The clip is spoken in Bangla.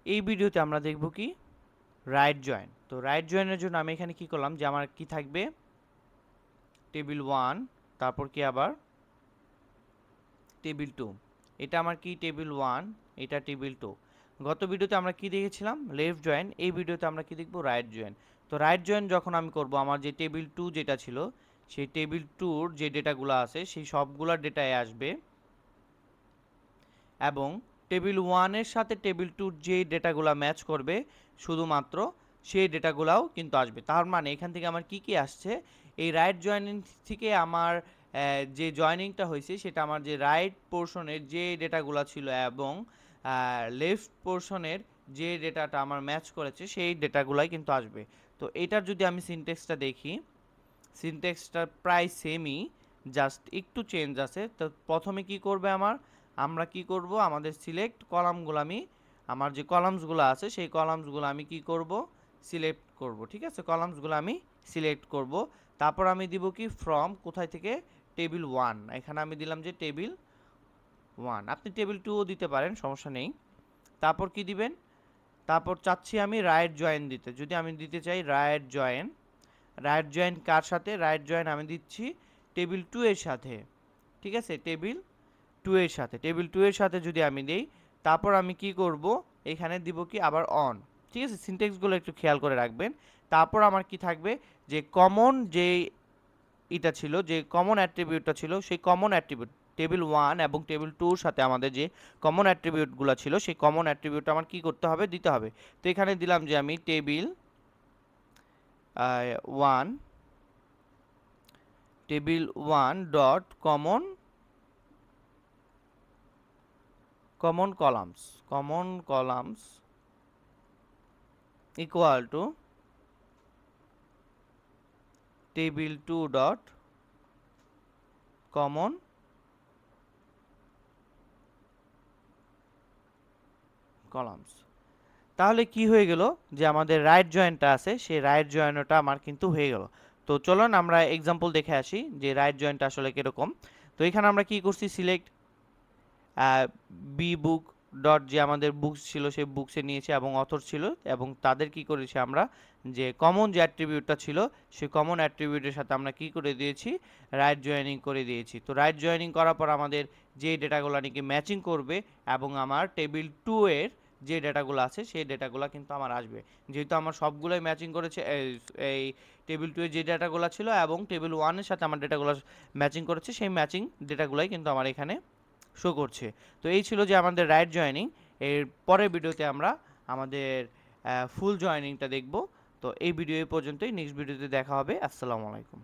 এই ভিডিওতে আমরা দেখব কি রাইট জয়েন। তো রাইট জয়েনের জন্য আমি এখানে কি করলাম যে আমার কি থাকবে টেবিল 1, তারপর কি আবার টেবিল 2। এটা আমার কি টেবিল 1, এটা টেবিল 2। গত ভিডিওতে আমরা কি দেখেছিলাম লেফট জয়েন, এই ভিডিওতে আমরা কি দেখব রাইট জয়েন। তো রাইট জয়েন যখন আমি করব আমার যে টেবিল 2 যেটা ছিল সেই টেবিল 2-র যে ডেটাগুলো আছে সেই সবগুলোর ডেটায় আসবে এবং টেবিল 1-এর সাথে টেবিল 2-র যে ডেটাগুলো ম্যাচ করবে শুধুমাত্র সেই ডেটাগুলোও কিন্তু আসবে। তার মানে এখান থেকে আমার কি কি আসছে, এই রাইট জয়েনিং থেকে আমার যে জয়েনিংটা হয়েছে সেটা আমার যে রাইট পোর্শনের যে ডেটাগুলো ছিল এবং লেফট পোর্শনের যে ডেটাটা আমার ম্যাচ করেছে সেই ডেটাগুলাই কিন্তু আসবে। তো এটার যদি আমি সিনট্যাক্সটা দেখি, সিনট্যাক্সটা প্রায় সেমই, জাস্ট একটু চেঞ্জ আছে। তো প্রথমে কি করবে আমরা কি করব আমাদের সিলেক্ট কলামগুলো আমার যে কলামসগুলো আছে সেই কলামসগুলো আমি কি করব সিলেক্ট করব। ঠিক আছে, কলামসগুলো আমি সিলেক্ট করব। তারপর আমি দিব কি ফ্রম কোথায় থেকে টেবিল 1, এখানে আমি দিলাম যে টেবিল 1। আপনি টেবিল 2ও দিতে পারেন, সমস্যা নেই। তারপর কি দিবেন, তারপর চাচ্ছি আমি রাইট জয়েন দিতে। যদি আমি দিতে চাই রাইট জয়েন, রাইট জয়েন কার সাথে, রাইট জয়েন আমি দিচ্ছি টেবিল 2 এর সাথে। ঠিক আছে, টেবিল 2 এর সাথে, টেবিল 2 এর সাথে যদি আমি দেই, তারপর আমি কি করব এখানে দিব কি আবার অন। ঠিক আছে, সিনট্যাক্সগুলো একটু খেয়াল করে রাখবেন। তারপর আমার কি থাকবে যে কমন যে এটা ছিল, যে কমন অ্যাট্রিবিউটটা ছিল সেই কমন অ্যাট্রিবিউট টেবিল 1 এবং টেবিল 2-র সাথে আমাদের যে কমন অ্যাট্রিবিউটগুলো ছিল সেই কমন অ্যাট্রিবিউট আমার কি করতে হবে, দিতে হবে। তো এখানে দিলাম যে আমি table 1 table 1 dot common common columns equal to table 2 dot common columns. তাহলে কি হয়ে গেল যে আমাদের রাইট জয়েনটা আছে সেই রাইট জয়েনটা আমার কিন্তু হয়ে গেল। তো চলুন আমরা এক্সাম্পল দেখে আসি যে রাইট জয়েনটা আসলে কিরকম। তো এখানে আমরা কি করছি, সিলেক্ট বি বুক ডট যে আমাদের বুকস ছিল সেই বুকসে নিয়েছি এবং অথর ছিল এবং তাদের কি করেছি আমরা যে কমন যে অ্যাট্রিবিউটটা ছিল সেই কমন অ্যাট্রিবিউটের সাথে আমরা কি করে দিয়েছি রাইট জয়েনিং করে দিয়েছি। তো রাইট জয়েনিং করার পর আমাদের যে ডেটাগুলো নাকি ম্যাচিং করবে এবং আমার টেবিল 2 এর যে ডেটাগুলো আছে সেই ডেটাগুলো কিন্তু আমার আসবে, যেহেতু আমার সবগুলোই ম্যাচিং করেছে এই টেবিল 2 এর যে ডেটাগুলো ছিল এবং টেবিল 1 এর সাথে আমার ডেটাগুলো ম্যাচিং করেছে সেই ম্যাচিং ডেটাগুলোই কিন্তু আমার এখানে শো করছে। তো এই ছিল যে আমাদের রাইট জয়েনিং। এর পরের ভিডিওতে আমরা আমাদের ফুল জয়েনিংটা দেখব। তো এই ভিডিও এই পর্যন্তই, নেক্সট ভিডিওতে দেখা হবে। আসসালামু আলাইকুম।